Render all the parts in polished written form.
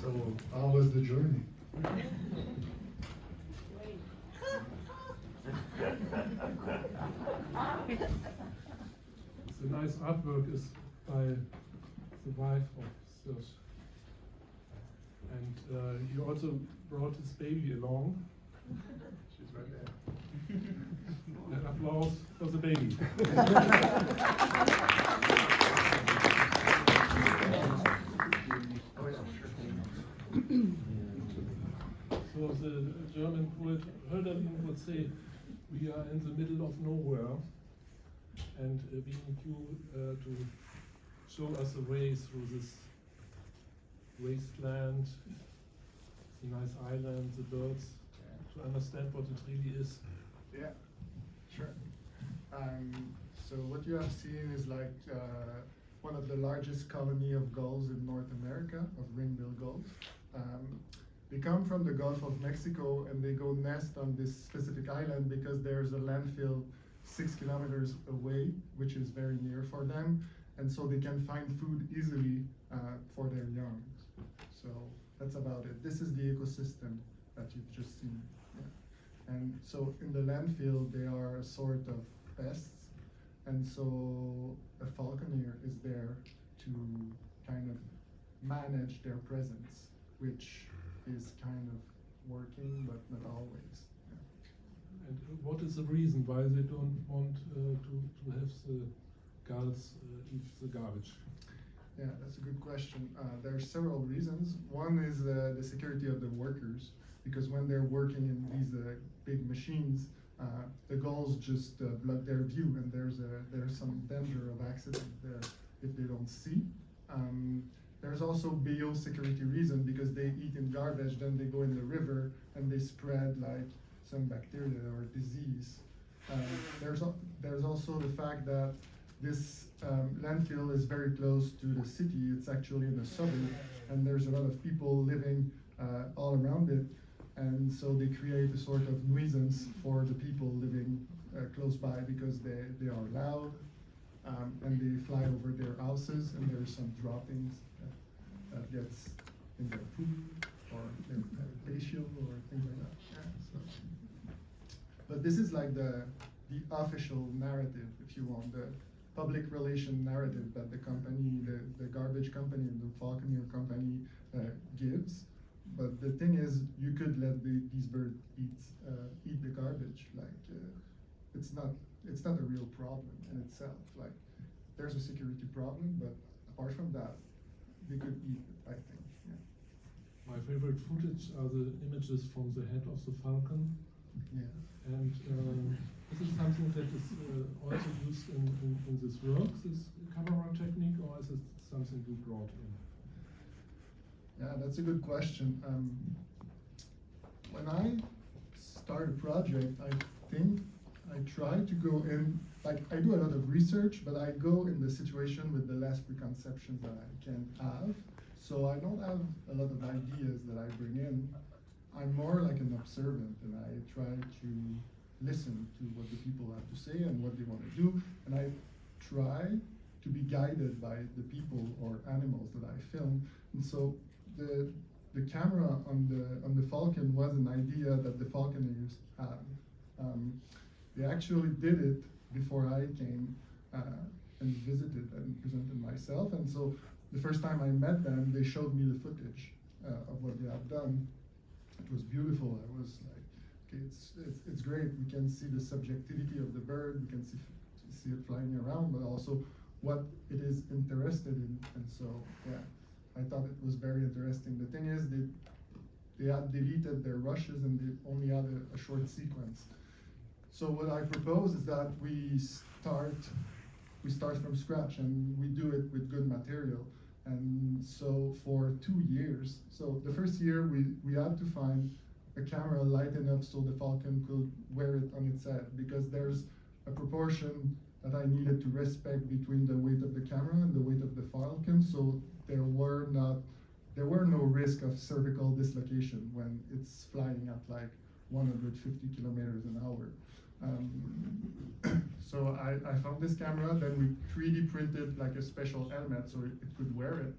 So, how was the journey? The nice artwork is by the wife of Serge. And he also brought his baby along. She's right there. An applause for the baby. So the German poet Hölderlin would say, we are in the middle of nowhere, and we need you to show us a way through this wasteland, the nice island, the birds, to understand what it really is. Yeah, sure. So what you have seen is like one of the largest colony of gulls in North America, of ring-bill gulls. They come from the Gulf of Mexico and they go nest on this specific island because there's a landfill 6 kilometers away, which is very near for them, and so they can find food easily for their young. So that's about it. This is the ecosystem that you've just seen. Yeah. And so in the landfill, they are a sort of pests, and so a falconer is there to kind of manage their presence, which is kind of working, but not always. Yeah. And what is the reason why they don't want to have the gulls eat the garbage? Yeah, that's a good question. There are several reasons. One is the security of the workers, because when they're working in these big machines, the gulls just block their view, and there's some danger of accident there if they don't see. There's also biosecurity reason, because they eat in garbage, then they go in the river and they spread like some bacteria or disease. There's also the fact that this landfill is very close to the city. It's actually in a suburb, and there's a lot of people living all around it, and so they create a sort of nuisance for the people living close by, because they are loud, and they fly over their houses, and there's some droppings that gets in their food or their facial or things like that. Yeah, so. But this is like the official narrative, if you want, the public relation narrative that the company, the garbage company and the falconer company gives. But the thing is, you could let these birds eat the garbage. Like it's not a real problem in itself. Like there's a security problem, but apart from that, they could eat it, I think. Yeah. My favorite footage are the images from the head of the falcon. Yeah. And is it something that is also used in this work, this camera technique, or is it something you brought in? Yeah, that's a good question. When I start a project, I think I try to go in, like I do a lot of research, but I go in the situation with the less preconceptions that I can have. So I don't have a lot of ideas that I bring in. I'm more like an observant, and I try to listen to what the people have to say and what they want to do, and I try to be guided by the people or animals that I film. And so the camera on the Falcon was an idea that the falconers had. They actually did it before I came and visited and presented myself. And so the first time I met them, they showed me the footage of what they have done. It was beautiful. I was like, okay, it's great. We can see the subjectivity of the bird. We can see it flying around, but also what it is interested in. And so, yeah, I thought it was very interesting. The thing is, they had deleted their rushes and they only had a short sequence. So what I propose is that we start from scratch and we do it with good material. And so for 2 years, so the first year we had to find a camera light enough so the Falcon could wear it on its head, because there's a proportion that I needed to respect between the weight of the camera and the weight of the Falcon, so there were no risk of cervical dislocation when it's flying at like 150 kilometers an hour. So I found this camera, then we 3D printed like a special helmet so it could wear it.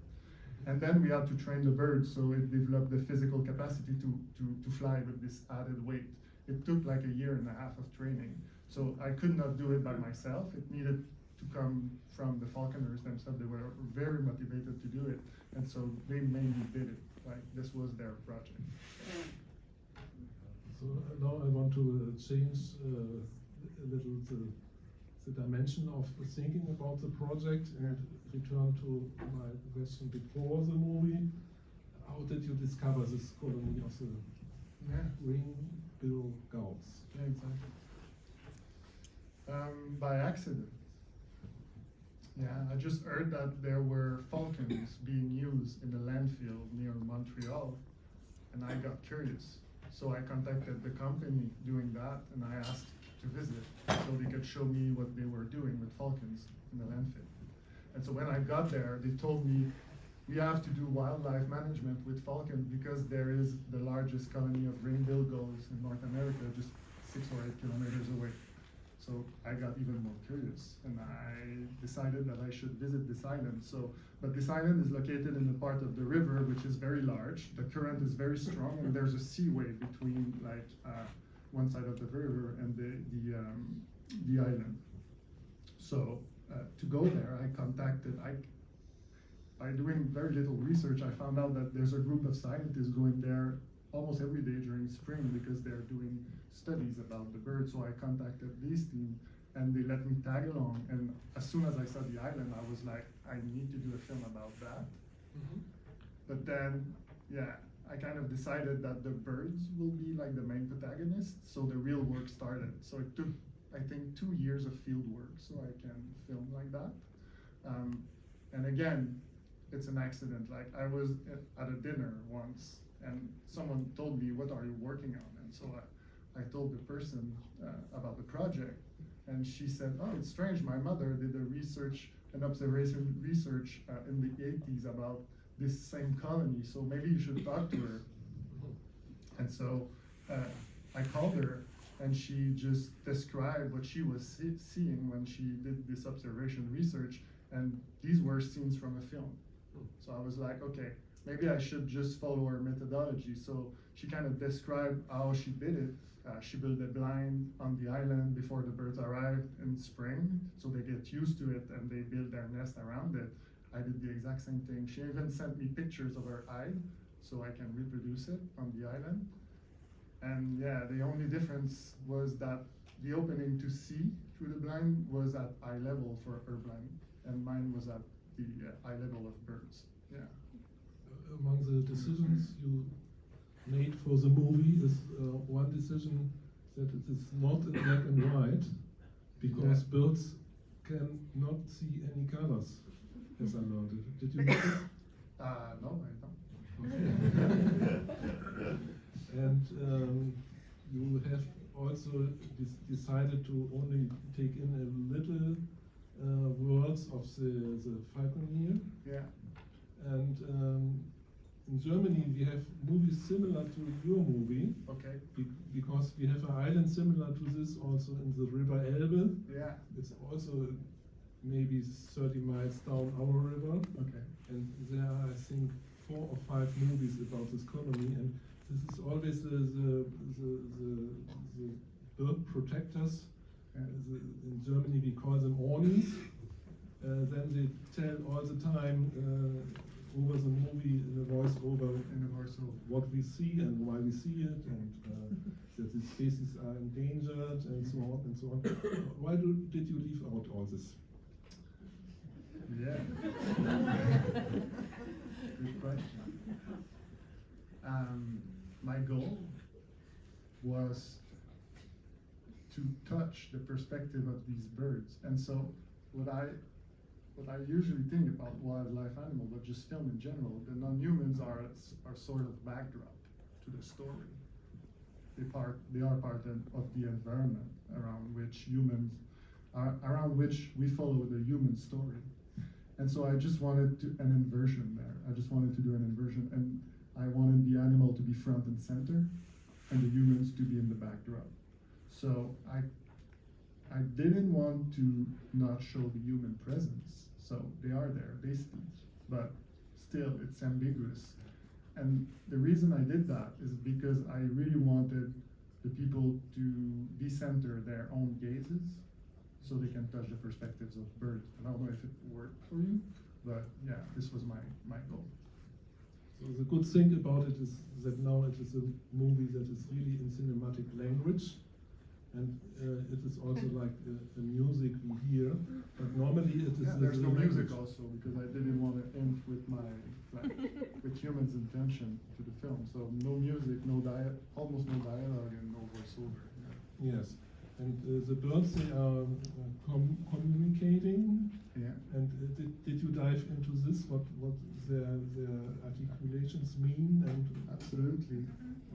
And then we had to train the bird so it developed the physical capacity to fly with this added weight. It took like a year and a half of training. So I could not do it by myself. It needed to come from the falconers themselves. They were very motivated to do it. And so they mainly did it. Like this was their project. So now I want to change a little the dimension of thinking about the project and return to my question before the movie. How did you discover this colony of the ring-bill gulls? Yeah, exactly. By accident. Yeah, I just heard that there were falcons being used in a landfill near Montreal, and I got curious. So I contacted the company doing that, and I asked to visit so they could show me what they were doing with falcons in the landfill. And so when I got there, they told me, we have to do wildlife management with falcons because there is the largest colony of ring-bill gulls in North America, just 6 or 8 kilometers away. So I got even more curious, and I decided that I should visit this island. But this island is located in a part of the river which is very large. The current is very strong, and there's a seaway between like one side of the river and the island. So to go there, by doing very little research, I found out that there's a group of scientists going there almost every day during spring because they're doing studies about the birds. So I contacted this team and they let me tag along. And as soon as I saw the island, I was like, I need to do a film about that. Mm-hmm. But then, yeah, I kind of decided that the birds will be like the main protagonist. So the real work started. So it took, I think, 2 years of field work so I can film like that. And again, it's an accident. Like I was at a dinner once and someone told me, what are you working on? And so I told the person about the project, and she said, oh, it's strange, my mother did an observation research in the 80s about this same colony, so maybe you should talk to her. And so I called her, and she just described what she was seeing when she did this observation research, and these were scenes from a film. So I was like, okay, maybe I should just follow her methodology. So she kind of described how she did it. She built a blind on the island before the birds arrived in spring, so they get used to it and they build their nest around it. I did the exact same thing. She even sent me pictures of her eye, so I can reproduce it on the island. And yeah, the only difference was that the opening to see through the blind was at eye level for her blind, and mine was at the eye level of birds. Yeah. Among the decisions you made for the movie is one decision that it is not in black and white, because birds can not see any colors, as I learned it. Did you know it? No, I don't. And you have also decided to only take in a little words of the falconer. Yeah. And in Germany we have movies similar to your movie, Okay. because we have an island similar to this also in the river Elbe. Yeah. It's also maybe 30 miles down our river. Okay. And there are, I think, 4 or 5 movies about this colony, and this is always the bird protectors. Yeah. In Germany we call them Ornis. Then they tell all the time over the movie in a voiceover what we see and why we see it, and that the species are endangered and so on and so on. Why did you leave out all this? Yeah. Good question. My goal was to touch the perspective of these birds, and so what I usually think about wildlife animal, but just film in general, the non-humans are sort of backdrop to the story. They are part of the environment around which we follow the human story. And so I just wanted an inversion there. I just wanted to do an inversion, and I wanted the animal to be front and center, and the humans to be in the backdrop. So I didn't want to not show the human presence. So they are there, they speak, but still it's ambiguous. And the reason I did that is because I really wanted the people to decenter their own gazes so they can touch the perspectives of birds. And I don't know if it worked for you, but yeah, this was my goal. So the good thing about it is that now it is a movie that is really in cinematic language, and it is also like the music we hear, but normally it is... Yeah, there's no music also, because I didn't want to end with with humans' intention to the film. So no music, almost no dialogue, and no voiceover. Yeah. Yes, and the birds, they are communicating. Yeah. And did you dive into this? What their articulations mean? And absolutely.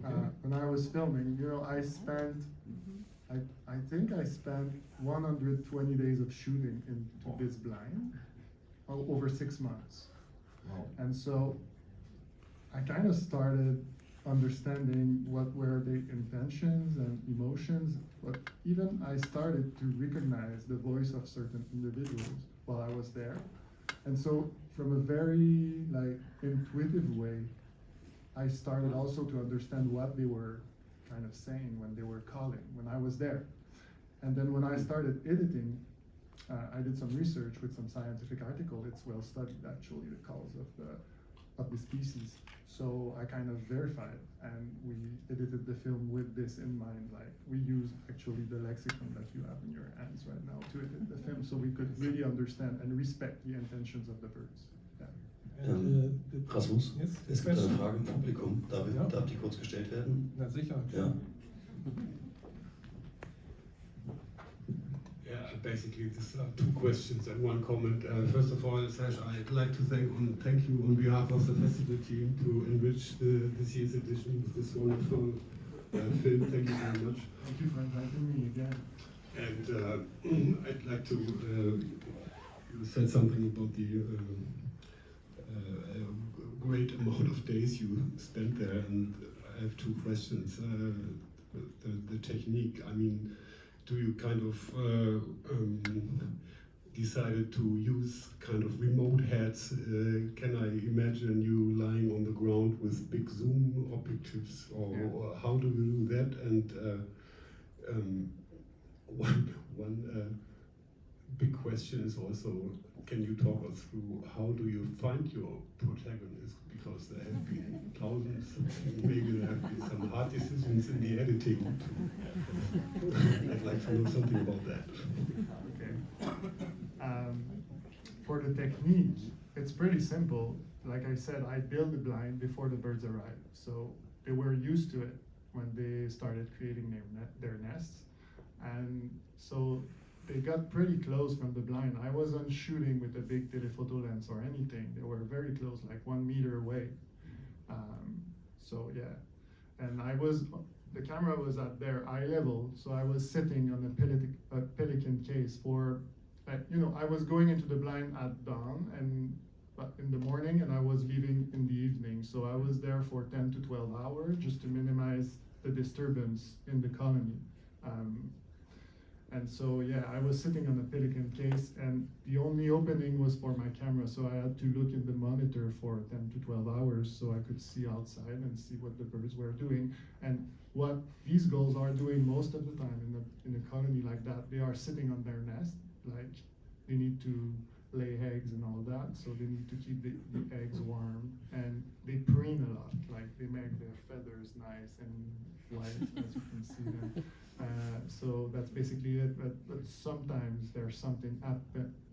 Okay. When I was filming, I spent, I think I spent 120 days of shooting into this blind over 6 months. Wow. And so I kind of started understanding what were the intentions and emotions, but even I started to recognize the voice of certain individuals while I was there. And so from a very intuitive way, I started also to understand what they were kind of saying when they were calling, when I was there. And then when I started editing, I did some research with some scientific article. It's well studied, actually, the calls of the species. So I kind of verified, and we edited the film with this in mind. Like, we use actually the lexicon that you have in your hands right now to edit the film, so we could really understand and respect the intentions of the birds. Yeah. Rasmus, yes, es gibt eine Frage im Publikum. Darf die kurz gestellt werden? Na sicher. Ja. Yeah, basically these are 2 questions and 1 comment. First of all, Serge, I'd like to thank you on behalf of the festival team to enrich this year's edition with this wonderful film. Thank you very much. Thank you for inviting me again. And I'd like to, you said something about the great amount of days you spent there, and I have 2 questions. The technique, I mean, do you kind of decided to use kind of remote heads? Can I imagine you lying on the ground with big zoom objectives, or how do you do that? And one big question is also, can you talk us through how do you find your protagonist? Because there have been thousands, maybe there have been some hard decisions in the editing. I'd like to know something about that. Okay. For the technique, it's pretty simple. Like I said, I built the blind before the birds arrived, so they were used to it when they started creating their nests, and so they got pretty close from the blind. I wasn't shooting with a big telephoto lens or anything. They were very close, like 1 meter away. So yeah, and the camera was at their eye level, so I was sitting on a pelican case for, I was going into the blind at dawn, and in the morning, and I was leaving in the evening. So I was there for 10 to 12 hours just to minimize the disturbance in the colony. And so, yeah, I was sitting on a pelican case, and the only opening was for my camera, so I had to look in the monitor for 10 to 12 hours so I could see outside and see what the birds were doing. And what these gulls are doing most of the time in a colony like that, they are sitting on their nest, like they need to lay eggs and all that, so they need to keep the eggs warm, and they preen a lot, like they make their feathers nice and white, as you can see them. So that's basically it, but sometimes there's something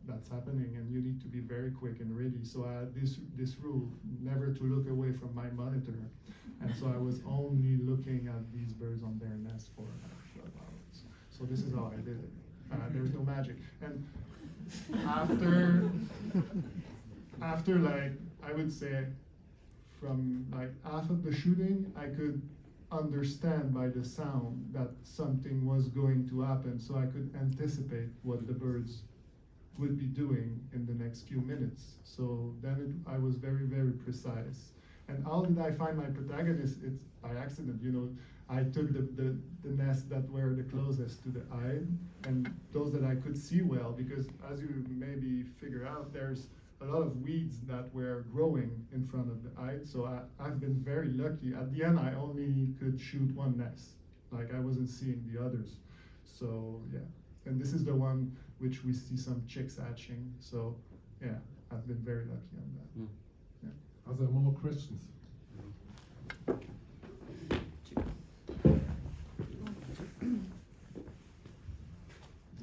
that's happening and you need to be very quick and ready. So I had this rule, never to look away from my monitor, and so I was only looking at these birds on their nest for about 12 hours. So this is how I did it. There's no magic. And after like, I would say from like half of the shooting, I could understand by the sound that something was going to happen, so I could anticipate what the birds would be doing in the next few minutes. So then I was very, very precise. And how did I find my protagonist? It's by accident, you know. I took the nests that were the closest to the eye, and those that I could see well, because as you maybe figure out, there's a lot of weeds that were growing in front of the eye. So I've been very lucky. At the end, I only could shoot one nest. Like I wasn't seeing the others. So yeah, and this is the one which we see some chicks hatching. So yeah, I've been very lucky on that. Mm. Yeah. Are there more questions?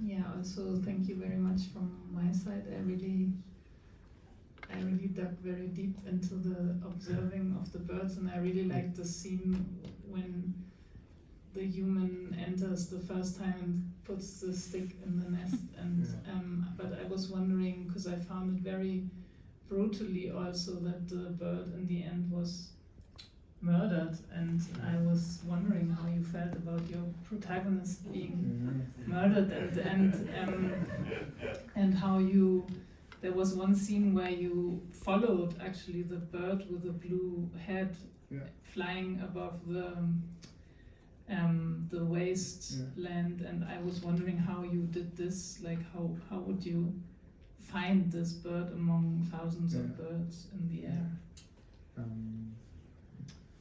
Yeah, also thank you very much from my side. I really dug very deep into the observing of the birds, and I really liked the scene when the human enters the first time and puts the stick in the nest. And but I was wondering, because I found it very brutally also that the bird in the end was murdered, and I was wondering how you felt about your protagonist being murdered at the end, and how you. There was one scene where you followed actually the bird with the blue head flying above the wasteland, and I was wondering how you did this. Like how would you find this bird among thousands of birds in the air?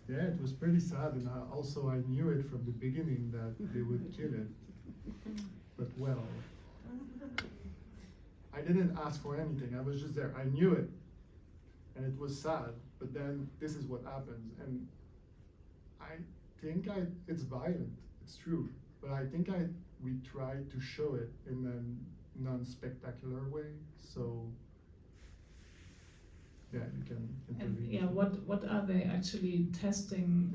Yeah, it was pretty sad, and also I knew it from the beginning that they would kill it. But well, I didn't ask for anything. I was just there. I knew it, and it was sad. But then this is what happens, and I think it's violent. It's true, but I think we tried to show it in a non-spectacular way. So yeah, you can intervene. And what are they actually testing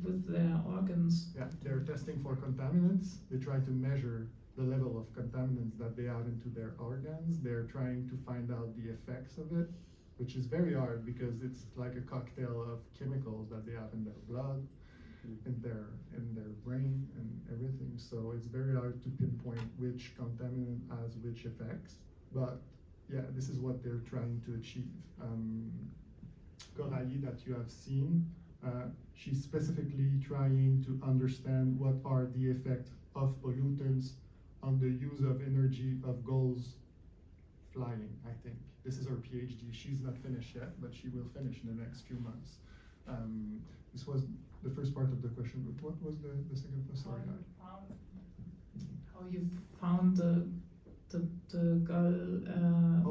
with their organs? Yeah, they're testing for contaminants. They try to measure the level of contaminants that they have into their organs. They're trying to find out the effects of it, which is very hard because it's like a cocktail of chemicals that they have in their blood, in their brain and everything. So it's very hard to pinpoint which contaminant has which effects. But yeah, this is what they're trying to achieve. Coralie that you have seen, she's specifically trying to understand what are the effects of pollutants on the use of energy of gulls flying, I think. This is her PhD. She's not finished yet, but she will finish in the next few months. This was the first part of the question, but what was the second part? Sorry. How you found the gull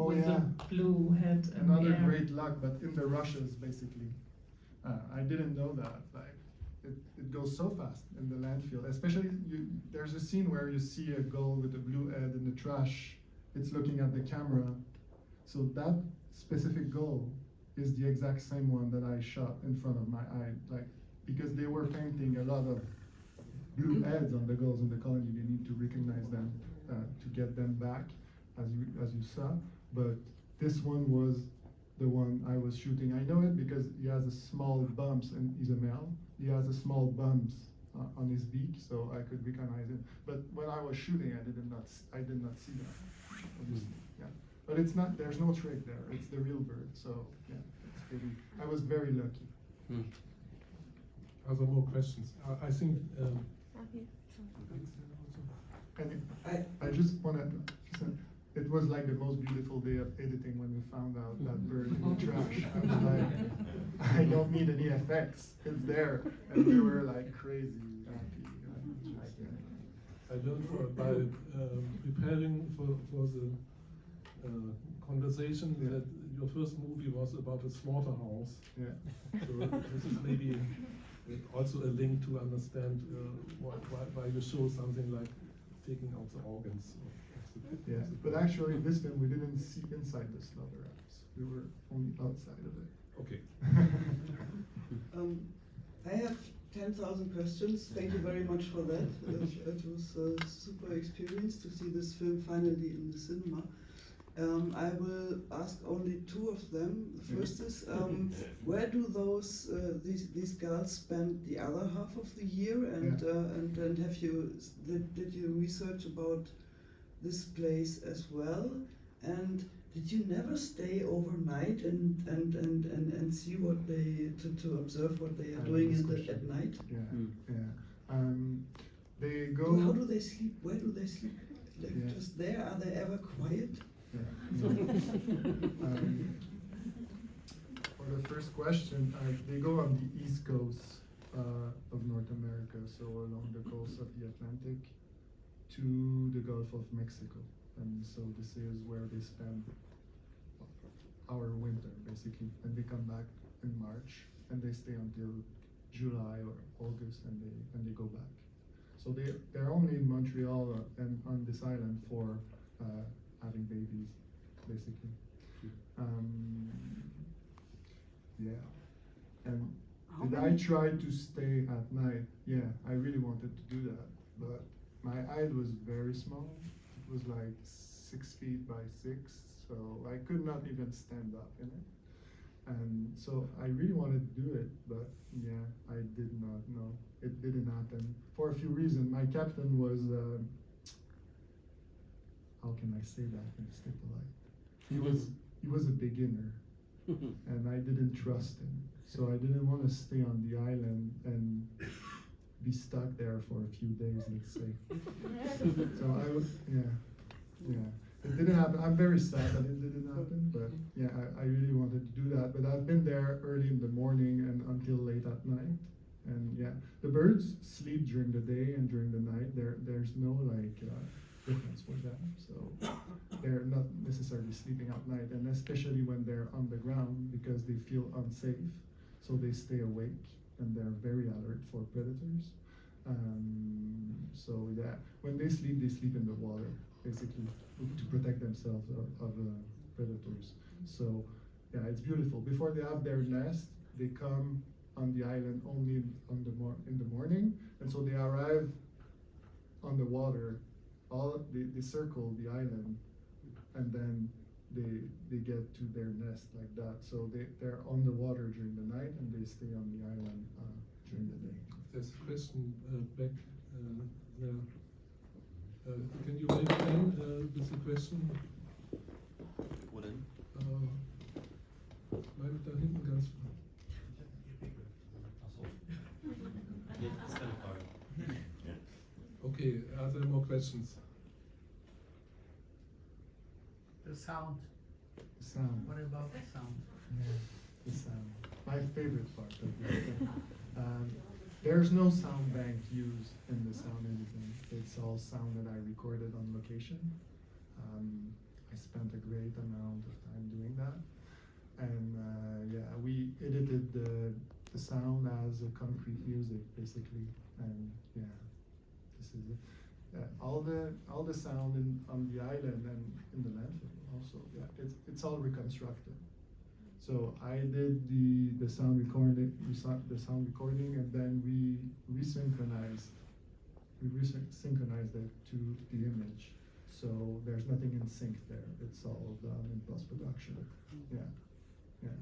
with the blue head in Another the air. great luck, but in the rushes, basically. I didn't know that. Like, it goes so fast in the landfill. Especially, there's a scene where you see a gull with a blue head in the trash. It's looking at the camera. So that specific gull is the exact same one that I shot in front of my eye. Like, because they were painting a lot of blue heads on the gulls in the colony. They need to recognize them to get them back, as you saw. But this one was the one I was shooting. I know it because he has a small bumps, and he's a male. He has a small bumps on his beak, so I could recognize him. But when I was shooting, I did not see that. Obviously, yeah. But it's not. There's no trick there. It's the real bird. So yeah, it's really. I was very lucky. Are there more questions? I think. And I just want to. It was like the most beautiful day of editing when we found out that bird in the trash. I was like, I don't need any effects. It's there, and we were like crazy happy. I learned by preparing for the conversation that your first movie was about a slaughterhouse. Yeah. So this is maybe also a link to understand why you show something like taking out the organs. Yeah, but actually this film we didn't see inside the slaughterhouse. We were only outside of it. Okay. I have 10,000 questions. Thank you very much for that. It was a super experience to see this film finally in the cinema. I will ask only two of them. The first is, where do these girls spend the other half of the year? And have you did you research about this place as well? And did you never stay overnight and see what they to observe what they are doing at night? Yeah. They go. How do they sleep? Where do they sleep? Like just there? Are they ever quiet? Yeah. For the first question, they go on the east coast of North America, so along the coast of the Atlantic to the Gulf of Mexico, and so this is where they spend our winter basically, and they come back in March and they stay until July or August, and they go back. So they're only in Montreal and on this island for having babies, basically. Yeah. And did I try to stay at night? Yeah, I really wanted to do that, but my island was very small. It was like 6 feet by 6, so I could not even stand up in it. And so I really wanted to do it, but yeah, I did not know. It didn't happen for a few reasons. My captain was, how can I say that and stay polite? He was a beginner, and I didn't trust him. So I didn't want to stay on the island and be stuck there for a few days, let's say. So I was, yeah. It didn't happen. I'm very sad that it didn't happen, but yeah, I really wanted to do that. But I've been there early in the morning and until late at night. And yeah, the birds sleep during the day and during the night. There's no like difference for them. So they're not necessarily sleeping at night, and especially when they're on the ground because they feel unsafe. So they stay awake and they're very alert for predators. So yeah, when they sleep in the water, basically, to protect themselves of predators. So yeah, it's beautiful. Before they have their nest, they come on the island only in the morning, and so they arrive on the water. They circle the island, and then they get to their nest like that. So they're on the water during the night, and they stay on the island during the day. There's a question back there. Can you wait again with the question? Wo denn? Bleib da hinten ganz. Achso. Nee, das ist keine Frage. Okay, are there more questions? The sound. The sound. What about the sound? Yeah, the sound. My favorite part of it. There's no sound bank used in the sound editing. It's all sound that I recorded on location. I spent a great amount of time doing that. And yeah, we edited the sound as a concrete music, basically. And yeah, this is it. All the sound on the island and in the landfill also. Yeah, it's all reconstructed. So I did the sound recording, and then we resynchronized it to the image. So there's nothing in sync there. It's all done in post-production. Yeah, yeah.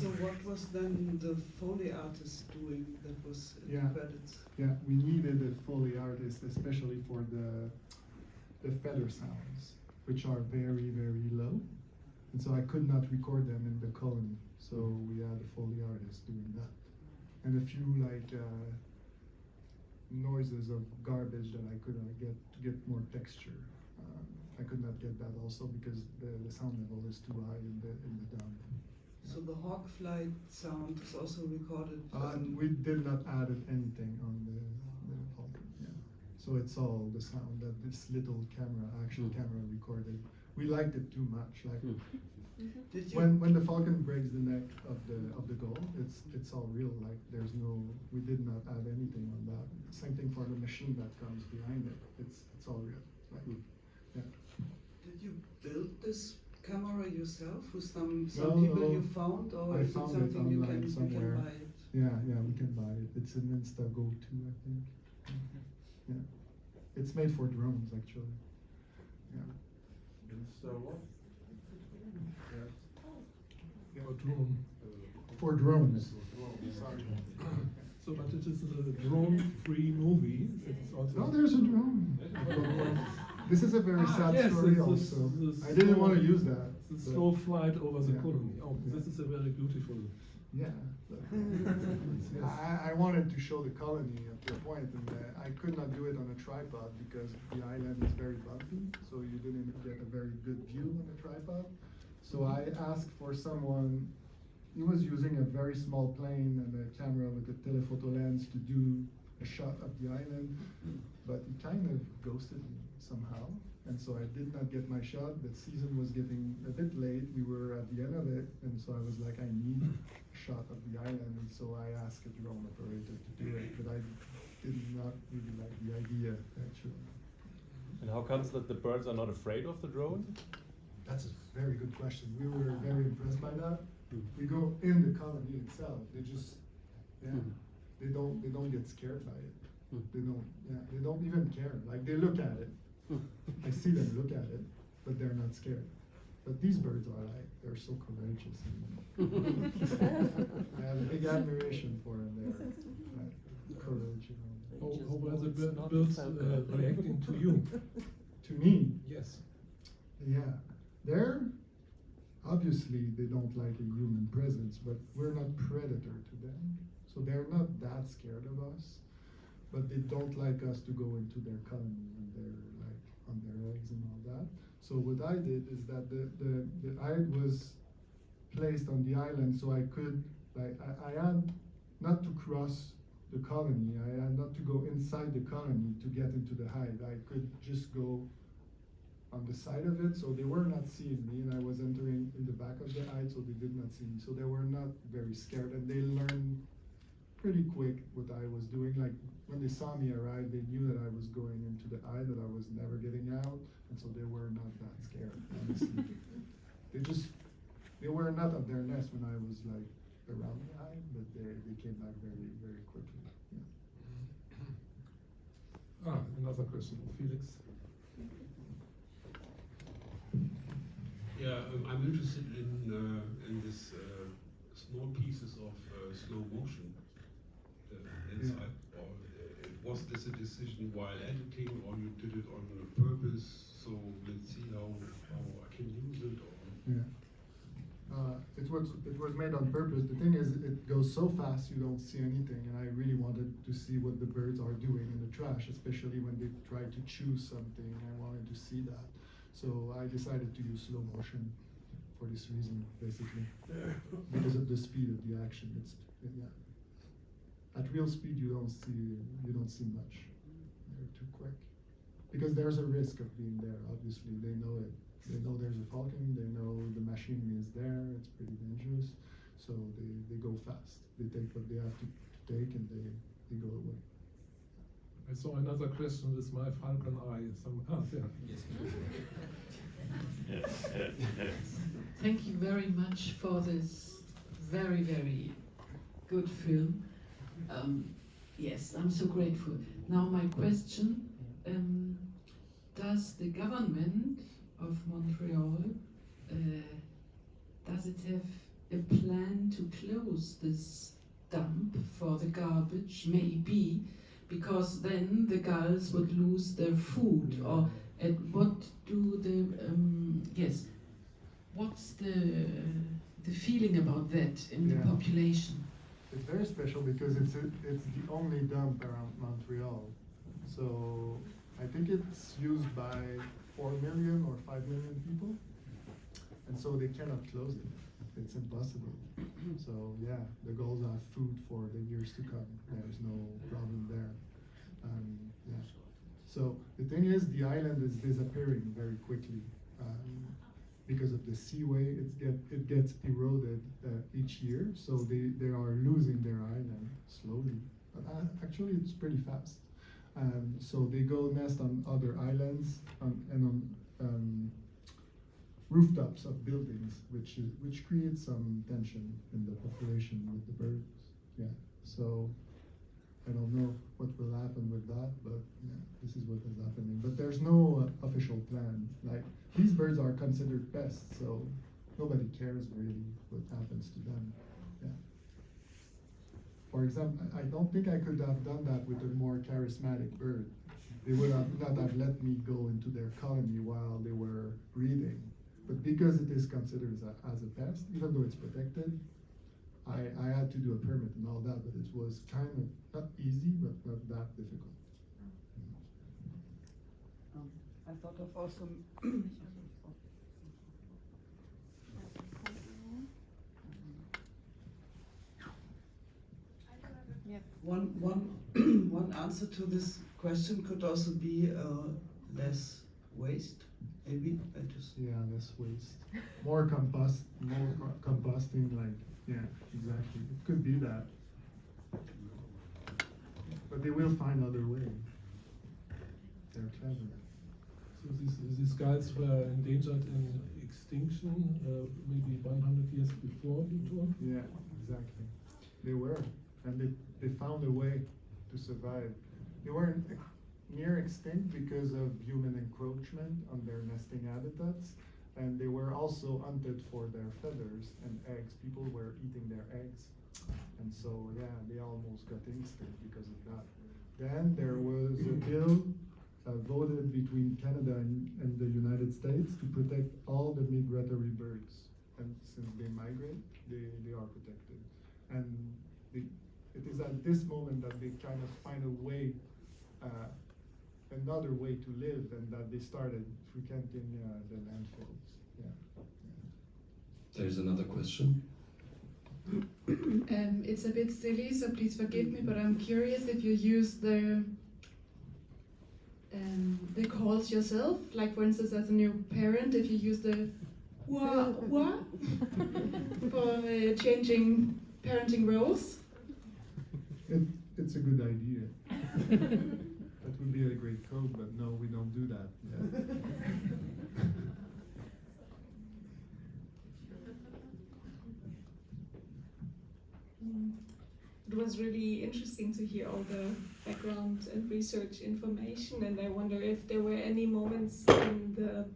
So what was then the Foley artist doing that was in Yeah. the credits? Yeah, we needed a Foley artist, especially for the feather sounds, which are very, very low. And so I could not record them in the colony. So we had a Foley artist doing that. And a few noises of garbage that I could get to get more texture. I could not get that also because the sound level is too high in the down. So the hawk flight sound is also recorded. We did not add anything on the Falcon. Yeah. So it's all the sound that this little action camera recorded. We liked it too much. Like Did you? when the Falcon breaks the neck of the gull, it's all real. Like we did not add anything on that. Same thing for the machine that comes behind it. It's all real. Like, yeah. Did you build this camera yourself with some No, people no. you found, or I is it found it something you online can somewhere. buy it? Yeah, we can buy it. It's an Insta go-to, I think. Yeah. It's made for drones, actually. Yeah. what? Or drone. For drones. Sorry. So, but it is a drone-free movie. It's also. No, there's a drone. This is a very sad yes, story it's also. the I didn't slow- want to use that. The but- slow flight over the Yeah. colony. Oh, Yeah. this is a very beautiful. Yeah. I wanted to show the colony at the point, and I could not do it on a tripod because the island is very bumpy, so you didn't get a very good view on a tripod. So I asked for someone. He was using a very small plane and a camera with a telephoto lens to do a shot of the island, but he kind of ghosted me somehow, and so I did not get my shot. The season was getting a bit late. We were at the end of it, and so I was like, I need a shot of the island, and so I asked a drone operator to do it, but I did not really like the idea, actually. And how comes that the birds are not afraid of the drone? That's a very good question. We were very impressed by that. We go in the colony itself. They just, they don't get scared by it. They don't even care. Like they look at it. I see them look at it, but they're not scared. But these birds are like, they're so courageous. I have a big admiration for them. They're like, courage. How were the birds reacting to you? To me, Yes. yeah, obviously they don't like a human presence, but we're not predator to them. So they're not that scared of us, but they don't like us to go into their colony and they're like on their eggs and all that. So what I did is that the egg was placed on the island so I could, like, I had not to cross the colony, I had not to go inside the colony to get into the hive. I could just go on the side of it, so they were not seeing me, and I was entering in the back of the hive, so they did not see me. So they were not very scared, and they learned pretty quick what I was doing. Like when they saw me arrive, they knew that I was going into the hive, that I was never getting out, and so they were not that scared, honestly. They were not at their nest when I was like around the hive, but they came back very, very quickly. Yeah. Another question, Felix. Yeah, I'm interested in this small pieces of slow motion inside. Or was this a decision while editing, or you did it on purpose? So let's see how I can use it. Or Yeah. It was made on purpose. The thing is, it goes so fast you don't see anything, and I really wanted to see what the birds are doing in the trash, especially when they try to chew something. I wanted to see that. So I decided to use slow motion for this reason, basically, because of the speed of the action. At real speed, you don't see much. They're too quick, because there's a risk of being there. Obviously, they know it. They know there's a falcon. They know the machinery is there. It's pretty dangerous, so they go fast. They take what they have to take, and they go away. I saw another question with my falcon eye. Thank you very much for this very, very good film. Yes, I'm so grateful. Now my question, does the government of Montreal, does it have a plan to close this dump for the garbage? Maybe, because then the gulls would lose their food, or at what do the yes? What's the feeling about that in the Yeah. population? It's very special because it's the only dump around Montreal. So I think it's used by 4 million or 5 million people, and so they cannot close it. It's impossible. So yeah, the gulls have food for the years to come. There's no problem there. Yeah. So the thing is, the island is disappearing very quickly. Because of the seaway, it gets eroded each year, so they are losing their island slowly. But actually, it's pretty fast. So they go nest on other islands and on rooftops of buildings, which creates some tension in the population with the birds. Yeah. So I don't know what will happen with that, but yeah, this is what is happening. But there's no official plan. Like, these birds are considered pests, so nobody cares really what happens to them. Yeah. For example, I don't think I could have done that with a more charismatic bird. They would not have let me go into their colony while they were breeding. But because it is considered as a pest, even though it's protected, I had to do a permit and all that, but it was kind of not easy, but not that difficult. I thought of also one answer to this question could also be less waste. Maybe I just less waste, more composting. Like, yeah, exactly. It could be that, but they will find other way. They're clever. So these gulls were endangered in extinction maybe 100 years before you told? Yeah, exactly. They were, and they found a way to survive. They weren't near extinct because of human encroachment on their nesting habitats, and they were also hunted for their feathers and eggs. People were eating their eggs, and so yeah, they almost got extinct because of that. Then there was a bill voted between Canada and the United States to protect all the migratory birds, and since they migrate, they are protected. And it is at this moment that they kind of find a way, another way to live, and that they started frequenting the landfills. Yeah. There's another question. It's a bit silly, so please forgive me, but I'm curious if you use the calls yourself, like for instance as a new parent, if you use the wah for changing parenting roles. It's a good idea. That would be a great code, but no, we don't do that. Yeah. It was really interesting to hear all the background and research information, and I wonder if there were any moments in the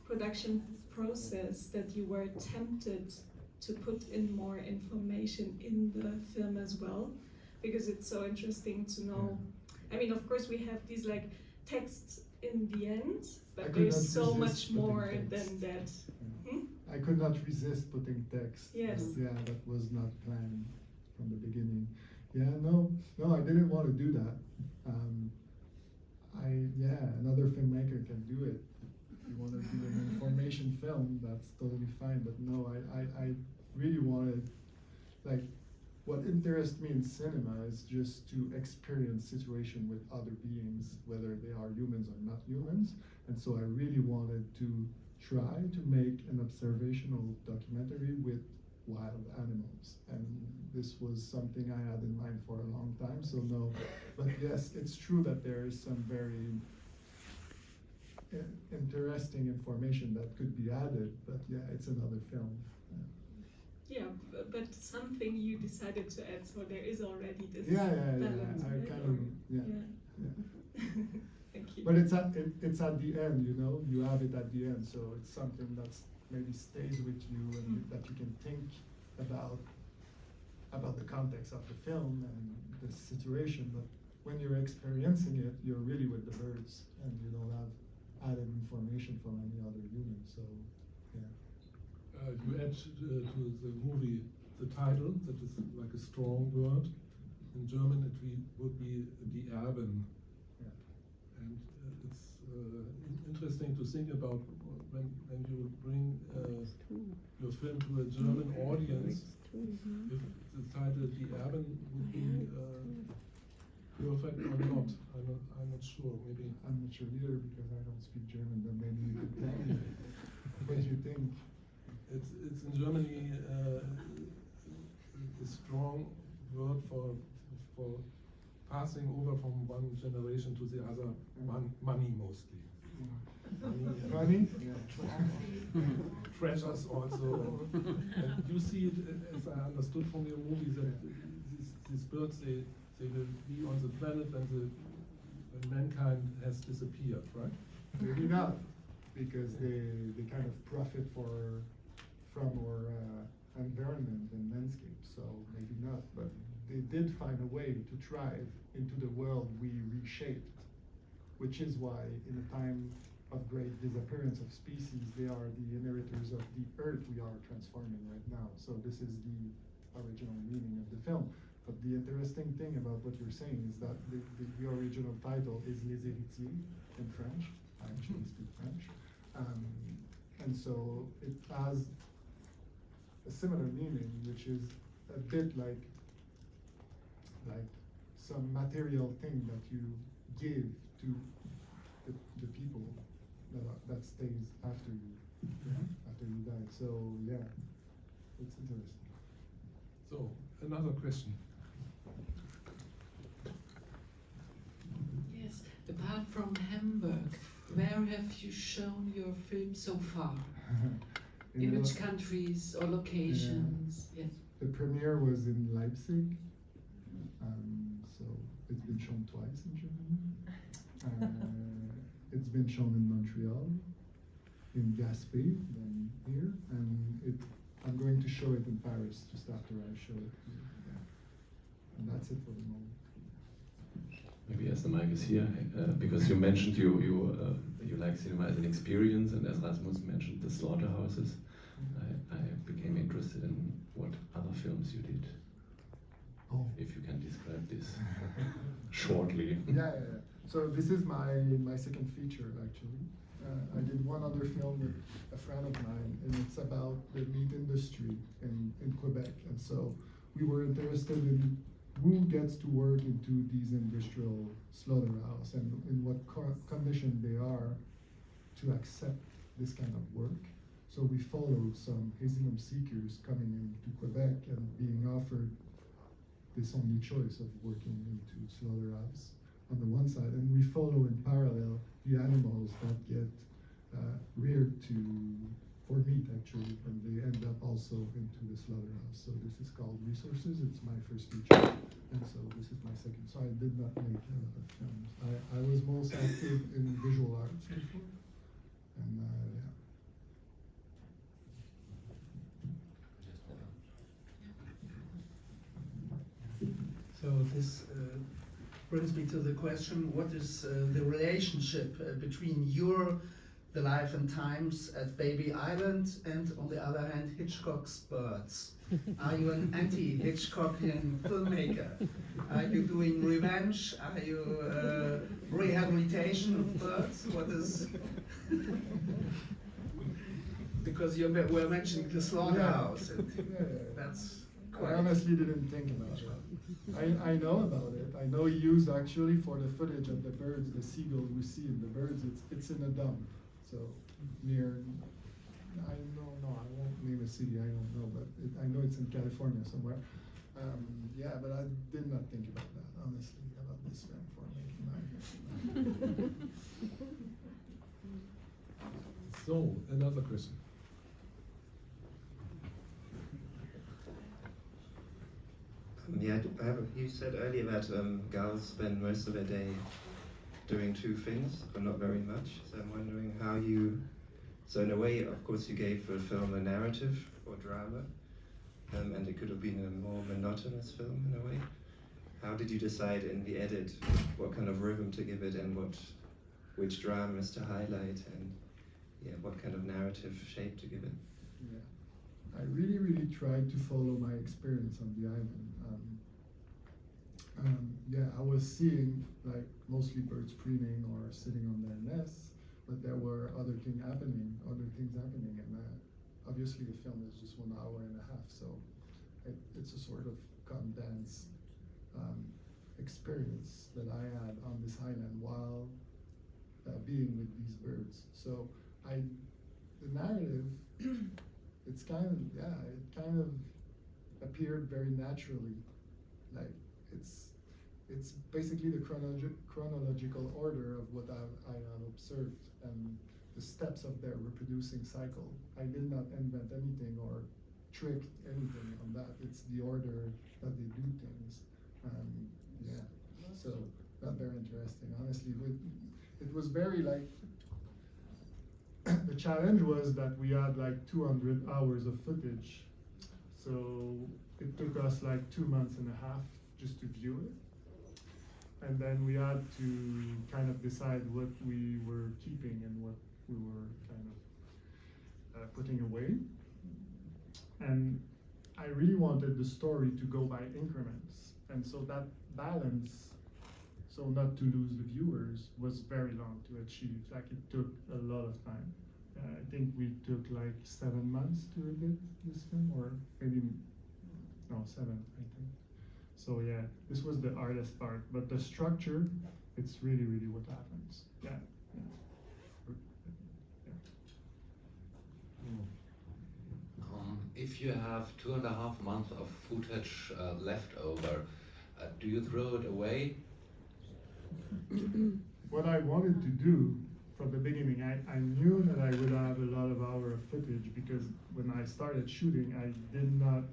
production process that you were tempted to put in more information in the film as well, because it's so interesting to know. I mean, of course we have these like texts in the end, but there's so much more than that. I could not resist putting text. Yes. Yeah, that was not planned from the beginning. Yeah, no, I didn't want to do that. Another filmmaker can do it. If you want to do an information film, that's totally fine. But no, I really wanted, like, what interests me in cinema is just to experience situation with other beings, whether they are humans or not humans. And so I really wanted to try to make an observational documentary with wild animals, and this was something I had in mind for a long time. So no, but yes, it's true that there is some very interesting information that could be added, but yeah, it's another film. Yeah, but something you decided to add, so there is already this balance. I kind of Thank you. But it's at the end, you know. You have it at the end, so it's something that's maybe stays with you and that you can think about the context of the film and the situation, but when you're experiencing it, you're really with the birds, and you don't have added information from any other human. So, yeah. You add to the movie the title, that is like a strong word. In German, it would be die Erben. Yeah. And it's interesting to think about when you bring your film to a German audience, if the title Die Erben would be perfect or not. I'm not sure. Maybe I'm not sure either because I don't speak German, but maybe you could tell me what you think. it's in Germany a strong word for passing over from one generation to the other. Money mostly. Money? Treasures also. And you see it, as I understood from your movie, that these birds, they will be on the planet when mankind has disappeared, right? Maybe not, because they kind of profit from our environment and landscape, so maybe not. But they did find a way to thrive into the world we reshaped, which is why in a time of great disappearance of species, they are the inheritors of the earth we are transforming right now. So this is the original meaning of the film. But the interesting thing about what you're saying is that the original title is Les Héritiers in French. I actually speak French. And so it has a similar meaning, which is a bit like some material thing that you give to the people that stays after you die. So yeah, it's interesting. So another question. Yes, apart from Hamburg, where have you shown your film so far? In which countries or locations? Yeah. Yes. The premiere was in Leipzig, so it's been shown twice in Germany. It's been shown in Montreal, in Gaspé, then here, and I'm going to show it in Paris just after I show it here. Yeah. And that's it for the moment. Maybe as the mic is here, because you mentioned you like cinema as an experience, and as Rasmus mentioned the slaughterhouses, I became interested in what other films you did. Oh. If you can describe this shortly. Yeah. So this is my second feature actually. I did one other film with a friend of mine, and it's about the meat industry in Quebec. And so we were interested in who gets to work into these industrial slaughterhouses and in what condition they are to accept this kind of work. So we followed some asylum seekers coming into Quebec and being offered this only choice of working into slaughterhouse on the one side, and we follow in parallel the animals that get reared for meat actually, and they end up also into the slaughterhouse. So this is called Resources. It's my first feature, and so this is my second. So I did not make a lot of films. I was most active in visual arts before, and yeah. So this brings me to the question, what is the relationship between the life and times at Baby Island and, on the other hand, Hitchcock's Birds? Are you an anti-Hitchcockian filmmaker? Are you doing revenge? Are you rehabilitation of birds? What is... Because you were mentioning the slaughterhouse. Yeah. That's I honestly didn't think about it. I know about it. I know he used actually for the footage of the birds, the seagull we see in the birds, it's in a dump. So near, I won't name a city, I don't know, but I know it's in California somewhere. Yeah, but I did not think about that, honestly, about this film for making mine. So another question. Yeah, you said earlier that gulls spend most of their day doing two things, but not very much. So I'm wondering how you, so in a way, of course, you gave the film a narrative or drama, and it could have been a more monotonous film in a way. How did you decide in the edit what kind of rhythm to give it and which dramas to highlight and what kind of narrative shape to give it? Yeah, I really tried to follow my experience on the island. Yeah, I was seeing like mostly birds preening or sitting on their nests, but there were other things happening, and obviously the film is just 1 hour and a half, so it's a sort of condensed experience that I had on this island while being with these birds. So the narrative, it kind of appeared very naturally. Like it's basically the chronological order of what I had observed and the steps of their reproducing cycle. I did not invent anything or trick anything on that. It's the order that they do things. Yeah, so not very interesting, honestly. It was very like, the challenge was that we had like 200 hours of footage. So it took us like 2 months and a half just to view it. And then we had to kind of decide what we were keeping and what we were kind of putting away. And I really wanted the story to go by increments. And so that balance, so not to lose the viewers, was very long to achieve. Like it took a lot of time. I think we took like 7 months to edit this film, or maybe, no, 7, I think. So yeah, this was the hardest part, but the structure, it's really what happens. Yeah. If you have 2.5 months of footage left over, do you throw it away? What I wanted to do from the beginning, I knew that I would have a lot of hours of footage, because when I started shooting, I did not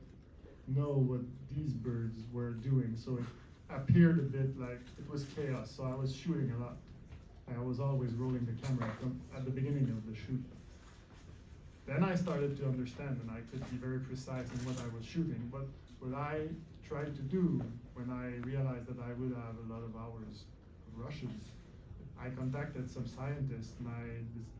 know what these birds were doing. So it appeared a bit like it was chaos. So I was shooting a lot. I was always rolling the camera at the beginning of the shoot. Then I started to understand, and I could be very precise in what I was shooting. But what I tried to do when I realized that I would have a lot of hours of rushes, I contacted some scientists and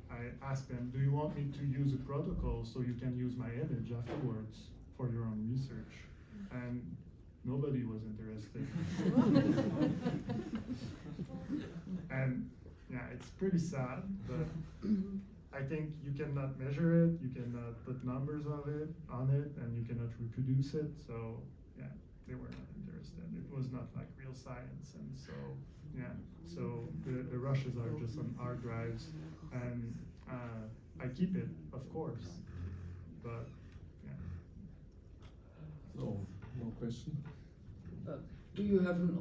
I asked them, do you want me to use a protocol so you can use my image afterwards for your own research? And nobody was interested. And yeah, it's pretty sad, but I think you cannot measure it, you cannot put numbers on it, and you cannot reproduce it. So yeah, they were not interested. It was not like real science, and so yeah. So the rushes are just on hard drives, and I keep it, of course, but yeah. So, more question? Do you have an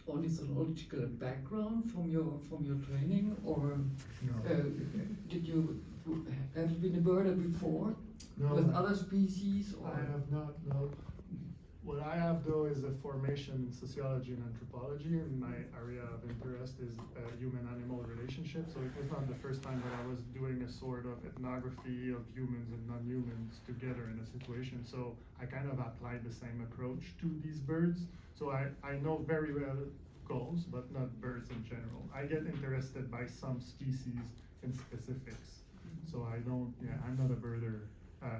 ornithological background from your training, or No. did you have you been a birder before? No, With other species? Or? I have not, no. What I have though is a formation in sociology and anthropology, and my area of interest is human-animal relationships. So it was not the first time that I was doing a sort of ethnography of humans and non-humans together in a situation. So I kind of applied the same approach to these birds. So I know very well gulls, but not birds in general. I get interested by some species in specifics. So I don't, I'm not a birder.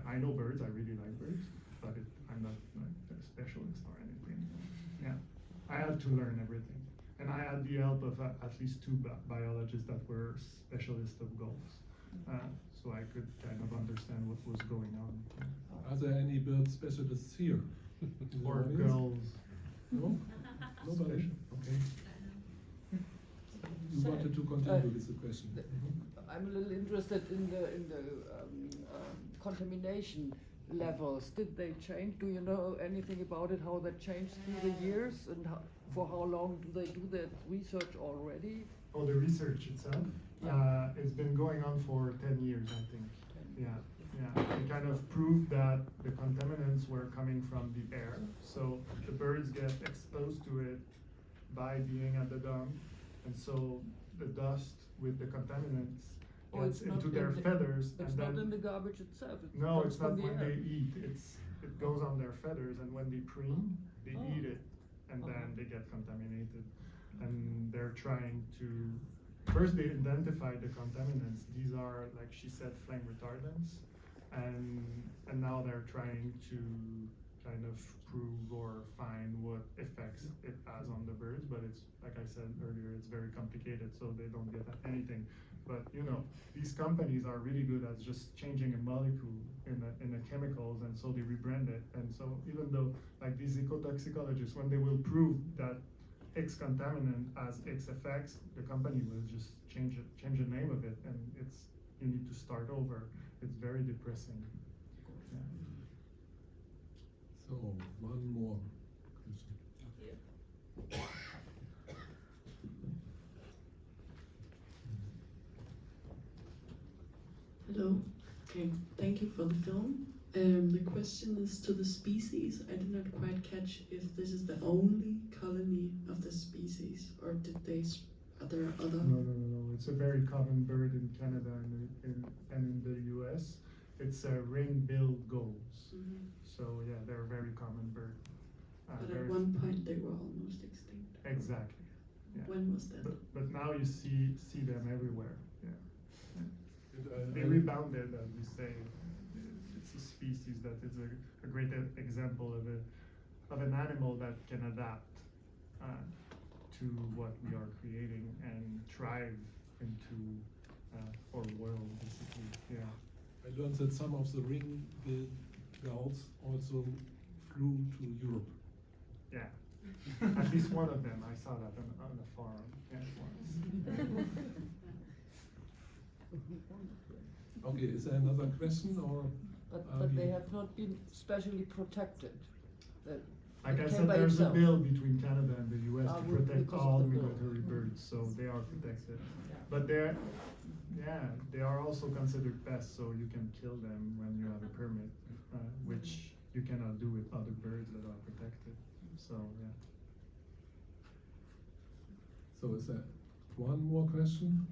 I know birds, I really like birds, but I'm not like a specialist or anything. Yeah, I had to learn everything. And I had the help of at least 2 biologists that were specialists of gulls. So I could kind of understand what was going on. Are there any bird specialists here? Or gulls. No? Nobody? Okay. You wanted to continue with the question. I'm a little interested in the contamination levels. Did they change? Do you know anything about it? How that changed through the years, and for how long do they do that research already? Oh, the research itself? Yeah. It's been going on for 10 years, I think. Yeah. It kind of proved that the contaminants were coming from the air. So the birds get exposed to it by being at the dump, and so the dust with the contaminants gets into their feathers. It's and not then in the garbage itself. no, comes it's not from the when air. they eat. It's it goes on their feathers, and when they preen, they Oh. eat it, and then they get contaminated. And they're trying to, first they identify the contaminants. These are, like she said, flame retardants, and now they're trying to kind of prove or find what effects it has on the birds, but it's, like I said earlier, it's very complicated, so they don't get at anything. But you know, these companies are really good at just changing a molecule in the chemicals, and so they rebrand it. And so even though, like these ecotoxicologists, when they will prove that X contaminant has X effects, the company will just change the name of it, and you need to start over. It's very depressing. Yeah. So, one more question. Hello. Okay, thank you for the film. The question is to the species. I did not quite catch if this is the only colony of the species, or did they? Are there other? No. It's a very common bird in Canada and in the US. It's a ring-billed gulls. So yeah, they're a very common bird. But at one point they were almost extinct. Exactly. Yeah. When was that? But now you see them everywhere. Yeah. They rebounded, as we say. It's a species that is a great example of an animal that can adapt to what we are creating and thrive into our world, basically. Yeah. I learned that some of the ring-billed gulls also flew to Europe. Yeah. At least one of them. I saw that on the farm. Yeah, once. Okay, is there another question, or? But they have not been specially protected. Like I It came said, by there's itself. a bill between Canada and the US to protect because all of the bill. migratory birds, so they are protected. Yeah. But they are also considered pests, so you can kill them when you have a permit, which you cannot do with other birds that are protected. So yeah. So is there one more question?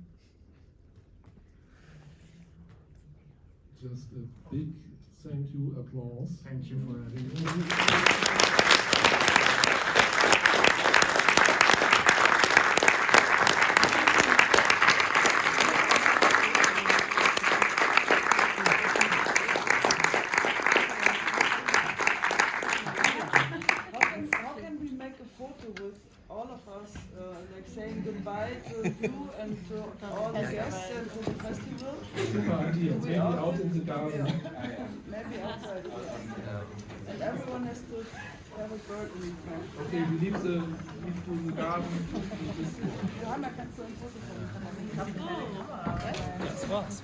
Just a big thank you, applause. Thank you for having me. How can we make a photo with all of us, like saying goodbye to you and to all the guests and to the festival? Super idea, maybe out in the garden. Maybe outside. And everyone has to have a bird in front. Okay, we leave to the garden. Johanna, kannst du ein Foto von mir machen? Das war's.